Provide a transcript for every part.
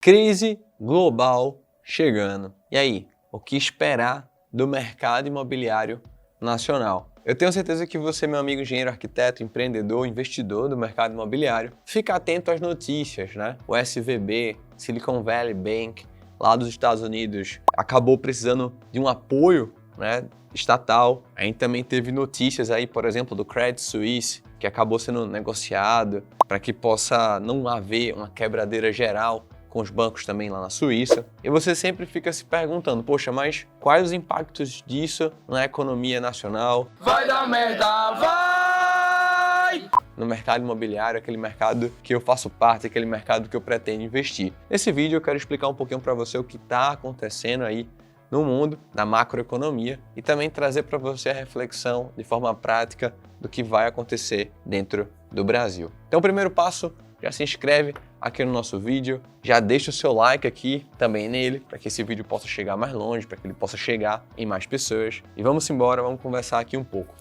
Crise global chegando. E aí, o que esperar do mercado imobiliário nacional? Eu tenho certeza que você, meu amigo engenheiro, arquiteto, empreendedor, investidor do mercado imobiliário, fica atento às notícias, né? O SVB, Silicon Valley Bank, lá dos Estados Unidos, acabou precisando de um apoio, né, estatal. A gente também teve notícias aí, por exemplo, do Credit Suisse, que acabou sendo negociado para que possa não haver uma quebradeira geral com os bancos também lá na Suíça. E você sempre fica se perguntando, poxa, mas quais os impactos disso na economia nacional? Vai dar merda, vai! No mercado imobiliário, aquele mercado que eu faço parte, aquele mercado que eu pretendo investir. Nesse vídeo eu quero explicar um pouquinho para você o que está acontecendo aí no mundo, na macroeconomia, e também trazer para você a reflexão de forma prática do que vai acontecer dentro do Brasil. Então, o primeiro passo, já se inscreve aqui no nosso vídeo, já deixa o seu like aqui também nele, para que esse vídeo possa chegar mais longe, para que ele possa chegar em mais pessoas. E vamos embora, vamos conversar aqui um pouco.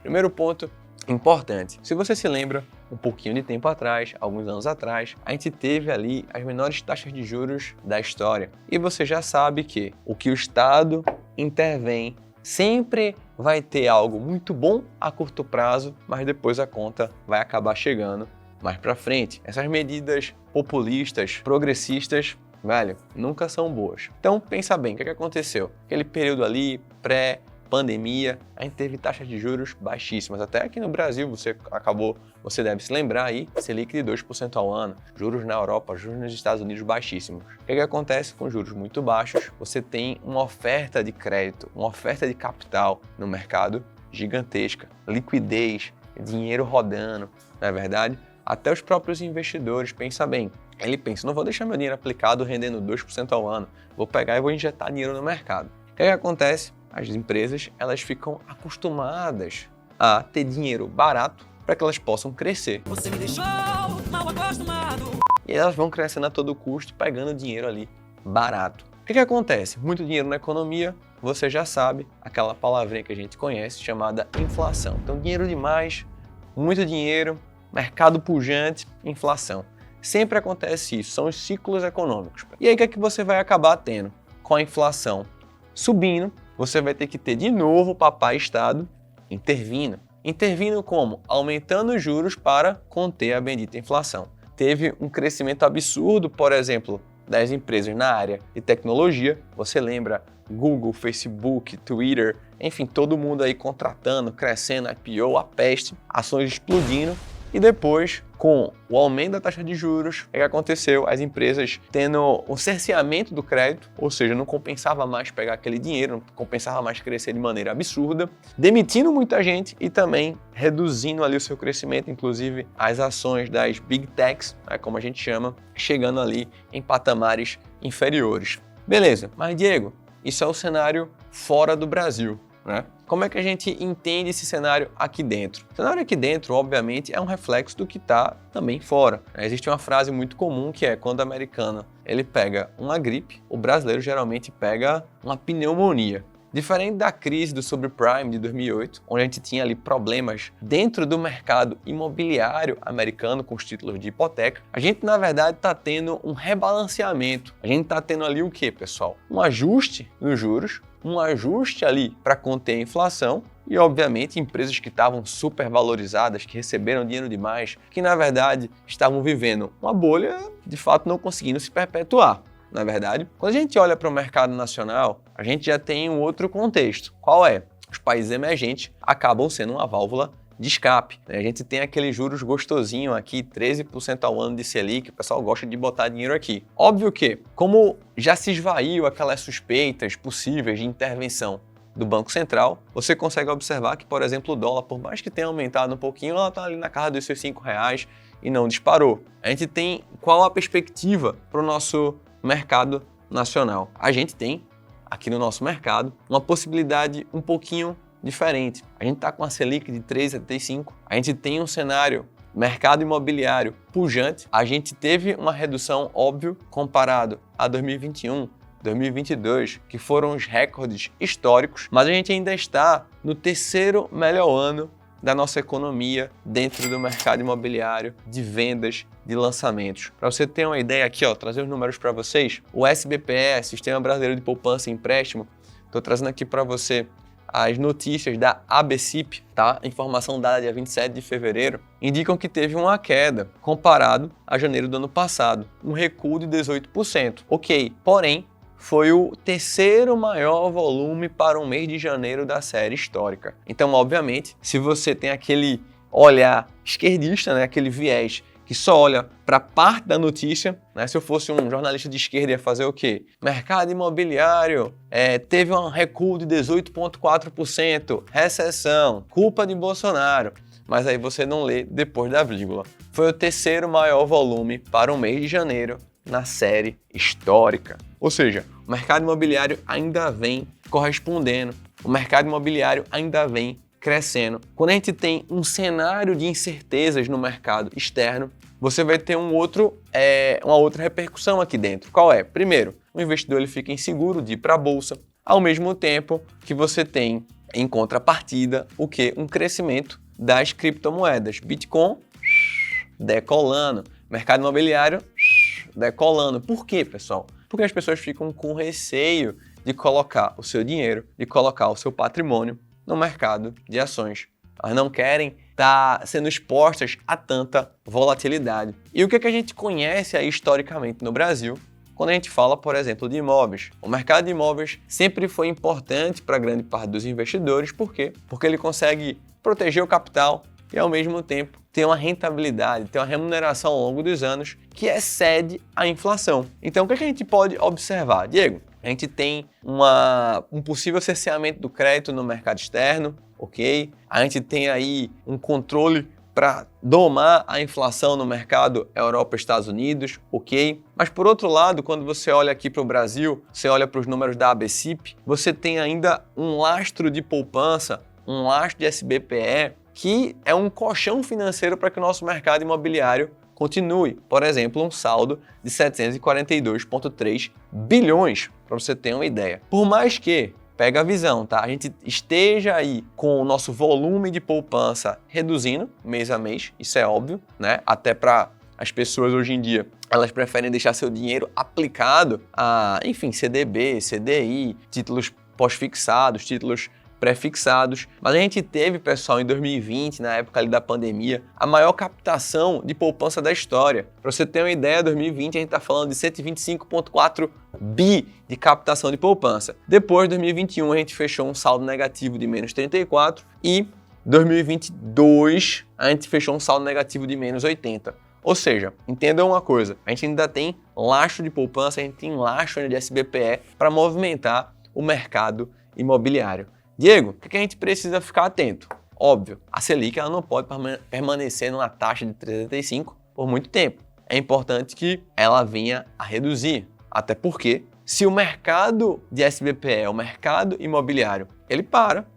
Primeiro ponto importante, se você se lembra, um pouquinho de tempo atrás, alguns anos atrás, a gente teve ali as menores taxas de juros da história. E você já sabe que o Estado intervém sempre vai ter algo muito bom a curto prazo, mas depois a conta vai acabar chegando mais para frente. Essas medidas populistas, progressistas, velho, nunca são boas. Então pensa bem, o que aconteceu? Aquele período ali, pré-pandemia, a gente teve taxas de juros baixíssimas. Até aqui no Brasil, você deve se lembrar aí, Selic de 2% ao ano, juros na Europa, juros nos Estados Unidos baixíssimos. O que acontece com juros muito baixos? Você tem uma oferta de crédito, uma oferta de capital no mercado gigantesca, liquidez, dinheiro rodando, não é verdade? Até os próprios investidores, pensa bem, ele pensa, não vou deixar meu dinheiro aplicado rendendo 2% ao ano, vou pegar e vou injetar dinheiro no mercado. O que acontece? As empresas, elas ficam acostumadas a ter dinheiro barato para que elas possam crescer. Você me deixou mal acostumado. E elas vão crescendo a todo custo, pegando dinheiro ali barato. O que acontece? Muito dinheiro na economia, você já sabe, aquela palavrinha que a gente conhece chamada inflação. Então, dinheiro demais, muito dinheiro, mercado pujante, inflação. Sempre acontece isso, são os ciclos econômicos. E aí, o que é que você vai acabar tendo? Com a inflação subindo, você vai ter que ter de novo o papai Estado intervindo. Intervindo como? Aumentando os juros para conter a bendita inflação. Teve um crescimento absurdo, por exemplo, das empresas na área de tecnologia. Você lembra Google, Facebook, Twitter, enfim, todo mundo aí contratando, crescendo, IPO, a peste, ações explodindo. E depois, com o aumento da taxa de juros, o que aconteceu? As empresas tendo um cerceamento do crédito, ou seja, não compensava mais pegar aquele dinheiro, não compensava mais crescer de maneira absurda, demitindo muita gente e também reduzindo ali o seu crescimento, inclusive as ações das Big Techs, né, como a gente chama, chegando ali em patamares inferiores. Beleza, mas Diego, isso é o cenário fora do Brasil, né? Como é que a gente entende esse cenário aqui dentro? O cenário aqui dentro, obviamente, é um reflexo do que está também fora. Existe uma frase muito comum que é quando o americano ele pega uma gripe, o brasileiro geralmente pega uma pneumonia. Diferente da crise do subprime de 2008, onde a gente tinha ali problemas dentro do mercado imobiliário americano com os títulos de hipoteca, a gente na verdade está tendo um rebalanceamento. A gente está tendo ali o que, pessoal? Um ajuste nos juros, um ajuste ali para conter a inflação e, obviamente, empresas que estavam super valorizadas, que receberam dinheiro demais, que na verdade estavam vivendo uma bolha, de fato não conseguindo se perpetuar. Na verdade, quando a gente olha para o mercado nacional, a gente já tem um outro contexto. Qual é? Os países emergentes acabam sendo uma válvula de escape. A gente tem aqueles juros gostosinho aqui, 13% ao ano de Selic, o pessoal gosta de botar dinheiro aqui. Óbvio que, como já se esvaiu aquelas suspeitas possíveis de intervenção do Banco Central, você consegue observar que, por exemplo, o dólar, por mais que tenha aumentado um pouquinho, ela está ali na casa dos seus R$5 e não disparou. A gente tem qual a perspectiva para o nosso mercado nacional? A gente tem, aqui no nosso mercado, uma possibilidade um pouquinho diferente. A gente está com a Selic de 3,75, a gente tem um cenário mercado imobiliário pujante, a gente teve uma redução, óbvio, comparado a 2021, 2022, que foram os recordes históricos, mas a gente ainda está no terceiro melhor ano da nossa economia dentro do mercado imobiliário, de vendas, de lançamentos. Para você ter uma ideia aqui, trazer os números para vocês, o SBPE, Sistema Brasileiro de Poupança e Empréstimo, estou trazendo aqui para você as notícias da ABCIP, tá? Informação dada dia 27 de fevereiro, indicam que teve uma queda comparado a janeiro do ano passado, um recuo de 18%. Ok, porém, foi o terceiro maior volume para o mês de janeiro da série histórica. Então, obviamente, se você tem aquele olhar esquerdista, né, aquele viés que só olha para parte da notícia, né? Se eu fosse um jornalista de esquerda, ia fazer o quê? Mercado imobiliário teve um recuo de 18,4%, recessão, culpa de Bolsonaro. Mas aí você não lê depois da vírgula. Foi o terceiro maior volume para o mês de janeiro na série histórica. Ou seja, o mercado imobiliário ainda vem correspondendo, o mercado imobiliário ainda vem crescendo. Quando a gente tem um cenário de incertezas no mercado externo, você vai ter uma outra repercussão aqui dentro. Qual é? Primeiro, o investidor ele fica inseguro de ir para a bolsa, ao mesmo tempo que você tem em contrapartida o quê? Um crescimento das criptomoedas. Bitcoin decolando, mercado imobiliário decolando. Por quê, pessoal? Porque as pessoas ficam com receio de colocar o seu dinheiro, de colocar o seu patrimônio no mercado de ações. Elas não querem estar sendo expostas a tanta volatilidade. E o que a gente conhece aí historicamente no Brasil, quando a gente fala, por exemplo, de imóveis? O mercado de imóveis sempre foi importante para grande parte dos investidores. Por quê? Porque ele consegue proteger o capital e, ao mesmo tempo, ter uma rentabilidade, ter uma remuneração ao longo dos anos que excede a inflação. Então, o que a gente pode observar? Diego, a gente tem um possível cerceamento do crédito no mercado externo, ok? A gente tem aí um controle para domar a inflação no mercado Europa e Estados Unidos, ok? Mas, por outro lado, quando você olha aqui para o Brasil, você olha para os números da ABCIP, você tem ainda um lastro de poupança, um lastro de SBPE, que é um colchão financeiro para que o nosso mercado imobiliário continue. Por exemplo, um saldo de 742,3 bilhões, para você ter uma ideia. Por mais que, pega a visão, tá? A gente esteja aí com o nosso volume de poupança reduzindo mês a mês, isso é óbvio, né? Até para as pessoas hoje em dia, elas preferem deixar seu dinheiro aplicado a, enfim, CDB, CDI, títulos pós-fixados, títulos pré-fixados, mas a gente teve, pessoal, em 2020, na época ali da pandemia, a maior captação de poupança da história. Para você ter uma ideia, 2020 a gente está falando de 125,4 bi de captação de poupança. Depois, 2021, a gente fechou um saldo negativo de menos 34 e 2022 a gente fechou um saldo negativo de menos 80. Ou seja, entendam uma coisa, a gente ainda tem lastro de poupança, a gente tem lastro de SBPE para movimentar o mercado imobiliário. Diego, o que a gente precisa ficar atento? Óbvio, a Selic ela não pode permanecer numa taxa de 3,75 por muito tempo. É importante que ela venha a reduzir, até porque se o mercado de SBPE, o mercado imobiliário, ele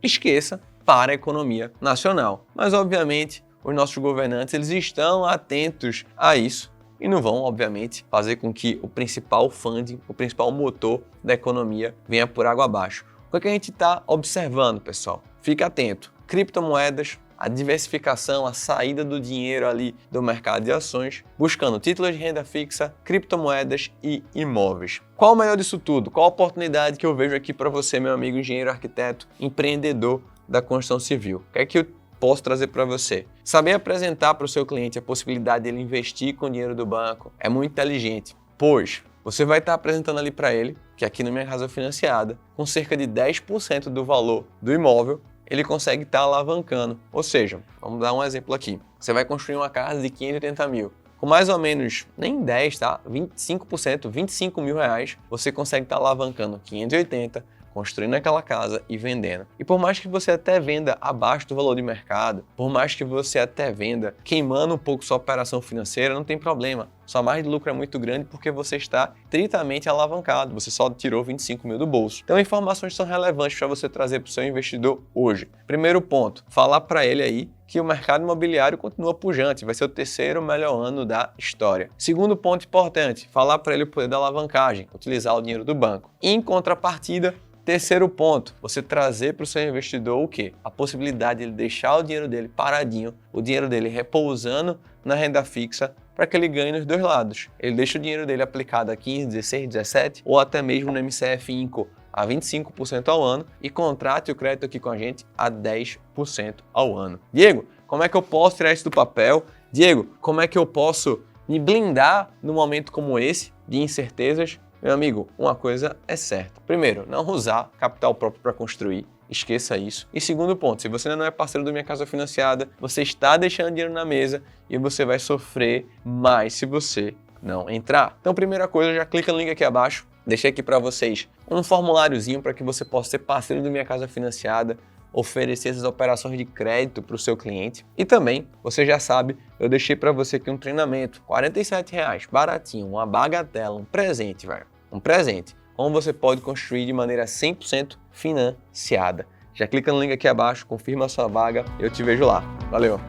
esqueça para a economia nacional. Mas, obviamente, os nossos governantes eles estão atentos a isso e não vão, obviamente, fazer com que o principal funding, o principal motor da economia venha por água abaixo. O que a gente está observando, pessoal? Fica atento. Criptomoedas, a diversificação, a saída do dinheiro ali do mercado de ações, buscando títulos de renda fixa, criptomoedas e imóveis. Qual o melhor disso tudo? Qual a oportunidade que eu vejo aqui para você, meu amigo engenheiro, arquiteto, empreendedor da construção civil? O que é que eu posso trazer para você? Saber apresentar para o seu cliente a possibilidade dele investir com o dinheiro do banco é muito inteligente, pois você vai estar apresentando ali para ele que aqui no Minha Casa Financiada, com cerca de 10% do valor do imóvel, ele consegue estar alavancando. Ou seja, vamos dar um exemplo aqui. Você vai construir uma casa de 580 mil. Com mais ou menos, nem 10, tá? 25%, 25 mil reais, você consegue estar alavancando 580, construindo aquela casa e vendendo. E por mais que você até venda abaixo do valor de mercado, por mais que você até venda queimando um pouco sua operação financeira, não tem problema. Sua margem de lucro é muito grande porque você está tritamente alavancado, você só tirou 25 mil do bolso. Então, informações são relevantes para você trazer para o seu investidor hoje. Primeiro ponto, falar para ele aí que o mercado imobiliário continua pujante, vai ser o terceiro melhor ano da história. Segundo ponto importante, falar para ele o poder da alavancagem, utilizar o dinheiro do banco. Em contrapartida, terceiro ponto, você trazer para o seu investidor o quê? A possibilidade de ele deixar o dinheiro dele paradinho, o dinheiro dele repousando na renda fixa, para que ele ganhe nos dois lados. Ele deixa o dinheiro dele aplicado a 15, 16, 17 ou até mesmo no MCF INCO a 25% ao ano e contrate o crédito aqui com a gente a 10% ao ano. Diego, como é que eu posso tirar isso do papel? Diego, como é que eu posso me blindar num momento como esse de incertezas? Meu amigo, uma coisa é certa. Primeiro, não usar capital próprio para construir. Esqueça isso. E segundo ponto, se você ainda não é parceiro do Minha Casa Financiada, você está deixando dinheiro na mesa e você vai sofrer mais se você não entrar. Então, primeira coisa, já clica no link aqui abaixo. Deixei aqui para vocês um formuláriozinho para que você possa ser parceiro do Minha Casa Financiada, oferecer essas operações de crédito para o seu cliente. E também, você já sabe, eu deixei para você aqui um treinamento, R$ 47,00, baratinho, uma bagatela, um presente, velho. Um presente. Como você pode construir de maneira 100% financiada. Já clica no link aqui abaixo, confirma a sua vaga, eu te vejo lá. Valeu!